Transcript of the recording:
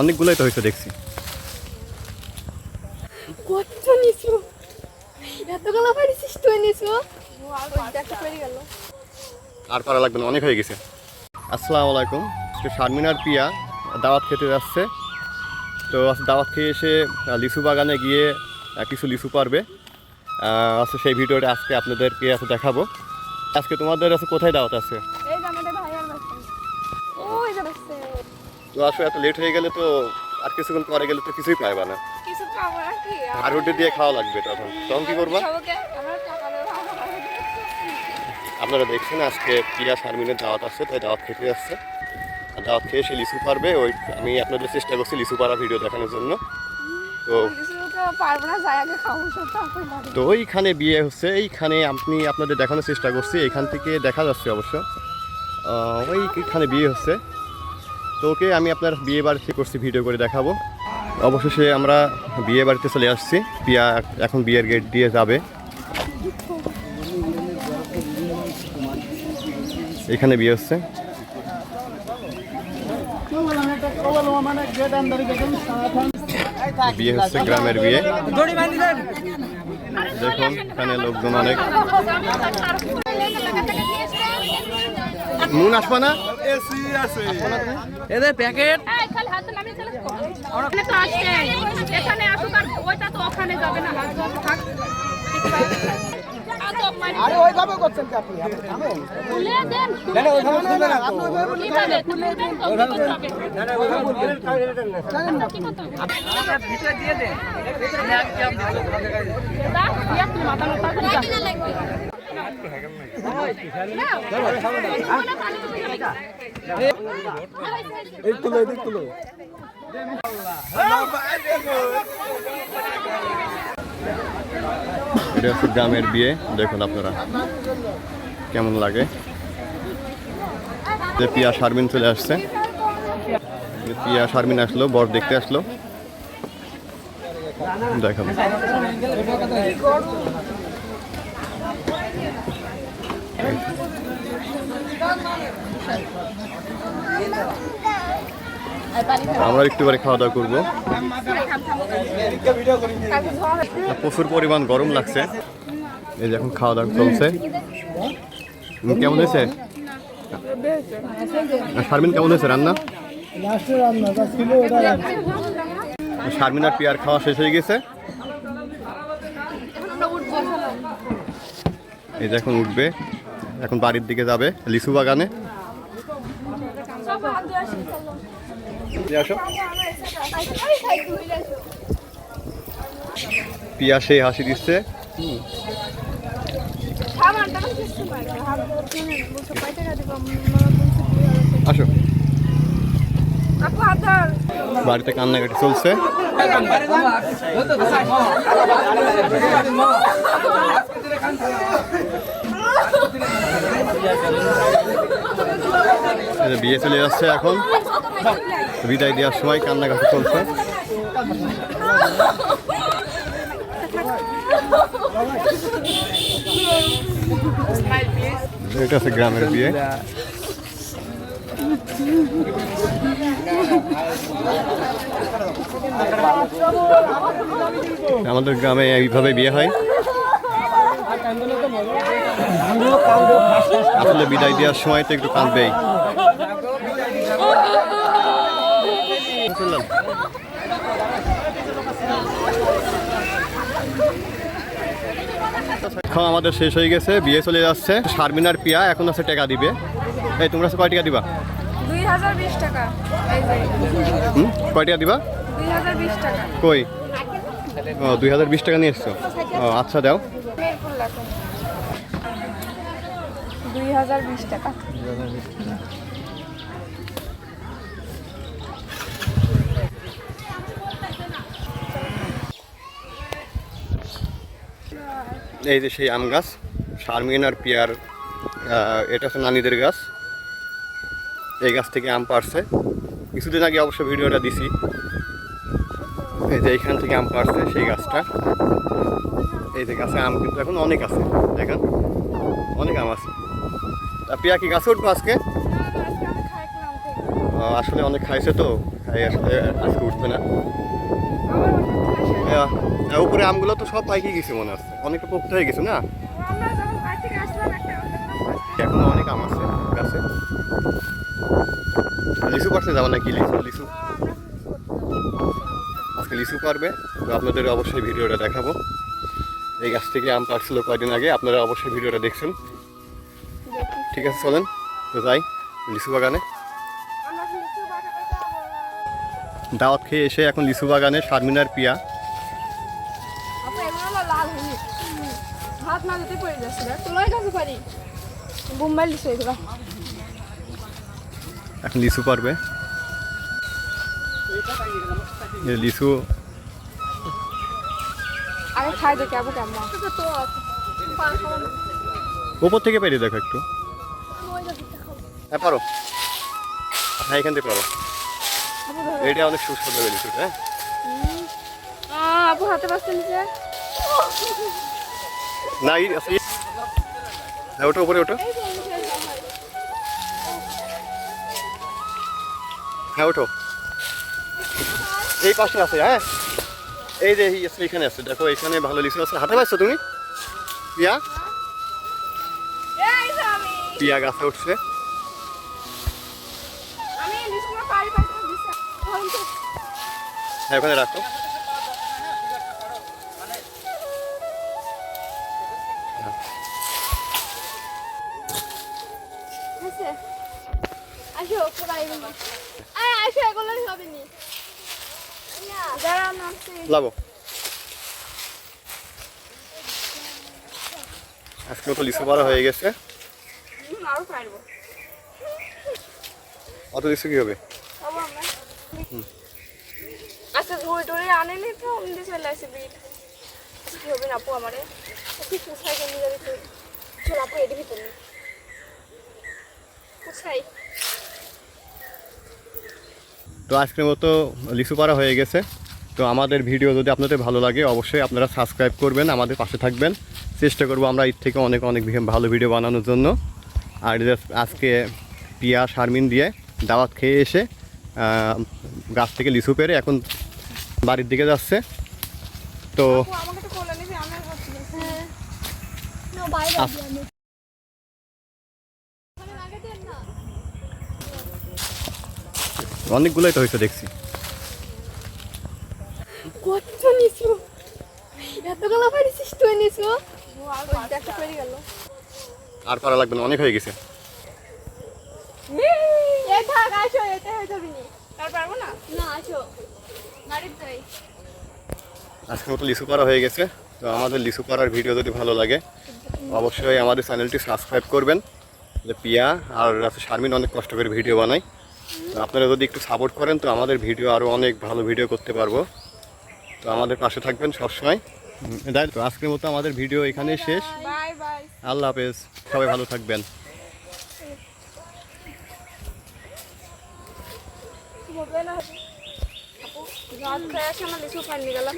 অনেকগুলোই তো হয়েছে দেখছি। কত নিছো? এতগুলো পারিস তুই নিছো? আর পারা লাগবে না, অনেক হয়ে গেছে। আসসালামু আলাইকুম। শারমিন আর পিয়া দাওয়াত খেতে যাচ্ছে। তো দাওয়াত খেয়ে এসে লিচু বাগানে গিয়ে কিছু লিচু পারবে। সেই ভিডিওটা আজকে আপনাদেরকে দেখাবো। আজকে তোমাদের কোথায় দাওয়াত আছে? তো আসলে এত লেট হয়ে গেলে তো আর কিছুক্ষণ পরে গেলে তো কিছুই পাইবা না। আর রুটি দিয়ে খাওয়া লাগবে, তখন কি করবা? আপনারা দেখছেন আজকে পিয়া শারমিনের দাওয়াত আছে, তাই দাওয়াত খেতে যাচ্ছে। আর দাওয়াত খেয়ে সে লিচু পারবে। আমি আপনাদের চেষ্টা করছি লিচু পাড়া ভিডিও দেখানোর জন্য। তো ওইখানে বিয়ে হচ্ছে, এইখানে আপনাদের দেখানোর চেষ্টা করছি। এইখান থেকে দেখা যাচ্ছে অবশ্য ওইখানে বিয়ে হচ্ছে। তো ওকে আমি আপনার বিয়ে বাড়িতে করছি ভিডিও করে দেখাবো। অবশেষে আমরা বিয়ে বাড়িতে চলে আসছি। পিয়া এখন বিয়ের গেট দিয়ে যাবে। এখানে বিয়ে হচ্ছে। বিয়ে হচ্ছে, গ্রামের বিয়ে। দেখুন এখানে লোকজন অনেক। নুন আসবা না? এদের প্যাকেট আরে ওইভাবে করছেন কি আপনি? খুলে দেন। না না ওইভাবে খুলবেন না। আপনি ওইভাবে না না ওইভাবে বলবেন। জানেন না কি করতে হবে? আপনারা ভিতরে দিয়ে দেন। আমি একদম দা ইয়া তুমি মাথা মাথা করে যা। লাগবে। এই তুলো এটা হচ্ছে গ্রামের বিয়ে। দেখুন আপনারা কেমন লাগে। যে পিয়া শারমিন চলে আসছে। পিয়া শারমিন আসলো, বর দেখতে আসলো। দেখুন আমরা একটু পরে খাওয়া দাওয়া করবো। প্রচুর পরিমাণ গরম লাগছে। এই যে এখন খাওয়া দাওয়া চলছে। কেমন হয়েছে শারমিন? কেমন হয়েছে রান্না? শারমিন আর পিয়ার খাওয়া শেষ হয়ে গেছে। এই যে এখন উঠবে, এখন বাড়ির দিকে যাবে লিচু বাগানে। পিয়া সেই হাসি দিচ্ছে। আসো, বাড়িতে কান্নাকাটি চলছে। বিয়ে চলে যাচ্ছে, এখন বিদায় দেওয়ার সময় কান্নাকাটি চলছে। এটা হচ্ছে গ্রামের বিয়ে। আমাদের গ্রামে এইভাবে বিয়ে হয়। আসলে বিদায় দেওয়ার সময় তো একটু কাঁদবেই। খাওয়া আমাদের শেষ হয়ে গেছে, বিয়ে চলে যাচ্ছে। শারমিন আর পিয়া এখন আছে টাকা দিবে। এই তোমরা কয় টাকা দিবা? 2020 টাকা। কয় টাকা দিবা? 2020 টাকা। কই? ও 2020 টাকা নিয়ে এসছো। ও আচ্ছা দাও। 2020 টাকা। এই যে সেই আম গাছ, শারমিন আর পিয়ার এটা হচ্ছে নানিদের গাছ। এই গাছ থেকে আম পাড়ছে। কিছুদিন আগে অবশ্য ভিডিওটা দিছি। এই যে এইখান থেকে আম পাড়ছে সেই গাছটা। এই যে গাছে আম কিন্তু এখন অনেক আছে, দেখেন অনেক আম আছে। তা পিয়া কি গাছে উঠবো আজকে? আসলে অনেক খাইছে তো, এই আসলে আজকে উঠবে না। উপরে আমগুলো তো সব পাইকে গেছে মনে হচ্ছে, অনেকটা পোক্ত হয়ে গেছে না। এখনো অনেক আম আছে গাছে। লিচু পারছে যাবো নাকি? লিচু আজকে লিচু পারবে, তো আপনাদের অবশ্যই ভিডিওটা দেখাবো। এই গাছ থেকে আম পারছিল কয়দিন আগে, আপনারা অবশ্যই ভিডিওটা দেখছেন। ঠিক আছে, চলেন তো যাই লিচু বাগানে। দাওয়াত খেয়ে এসে এখন লিচু বাগানে শারমিনার পিয়া। হাত না যেতে পড়ে যাচ্ছে, তোলাই কাছে পারি বোম্বাই লিচু এগুলো। এখন লিচু পারবে। লিচু আগে খাই দেখে আবু কেমন তো উপর থেকে পেরিয়ে দেখো একটু। হ্যাঁ পারো, হ্যাঁ এখান থেকে পারো। এটা অনেক সুস্বাদু লিচুটা। হ্যাঁ আপু হাতে পাচ্ছে নিচে না, হ্যাঁ ওটা উপরে ওঠো। হ্যাঁ ওঠো, এই পাশে আছে। হ্যাঁ এই যে এখানে আছে, দেখো এখানে ভালো লিচু আছে। হাতে পাচ্ছ তুমি? পিয়া পিয়া গাছে উঠছে। হ্যাঁ ওখানে রাখো। আসো আসো, এগুলো হবে নি লাভো। আজকে তো লিচু পাড়া হয়ে গেছে। আরো পারবো। অত লিচু কি হবে? আচ্ছা ধরে ধরে আনেনি তো অমনি চলে আসে বিট। কি হবে না আপু আমারে? কি পুছাই কেন যাবি তুই? চল আপু এদিকে ভিতরে পুছাই। তো আজকের মতো লিচু পাড়া হয়ে গেছে। তো আমাদের ভিডিও যদি আপনাদের ভালো লাগে অবশ্যই আপনারা সাবস্ক্রাইব করবেন, আমাদের পাশে থাকবেন। চেষ্টা করবো আমরা এর থেকে অনেক অনেক ভালো ভিডিও বানানোর জন্য। আর আজকে পিয়া শারমিন দিয়ে দাওয়াত খেয়ে এসে গাছ থেকে লিচু পেরে এখন বাড়ির দিকে যাচ্ছে। তো আমাকে তো কোলে নিবি, আমি করছি না বাইরে অনেকগুলোই তো হয়েছে দেখছি। কত নিছো? এতগুলো পারিছিস তুই নিছো? দেখতে পেরে গেল। আর পারা লাগবে না, অনেক হয়ে গেছে। এই থাক, আসো, এতে হয়ে যাবে নি। আর পারবো না? না আসো, বাড়িতে যাই। আজকের মতো লিচু পাড়া হয়ে গেছে। তো আমাদের লিচু পাড়ার ভিডিও যদি ভালো লাগে অবশ্যই আমাদের চ্যানেলটি সাবস্ক্রাইব করবেন। যে পিয়া আর শারমিন অনেক কষ্ট করে ভিডিও বানায়, তো আপনারা যদি একটু সাপোর্ট করেন তো আমাদের ভিডিও আরও অনেক ভালো ভিডিও করতে পারবো। তো আমাদের পাশে থাকবেন সবসময়। তো আজকের মতো আমাদের ভিডিও এখানেই শেষ। বাই বাই, আল্লাহ হাফেজ, সবাই ভালো থাকবেন। মোবাইল আপু রাত খায় আসে, আমরা লিচু পানি গেলাম।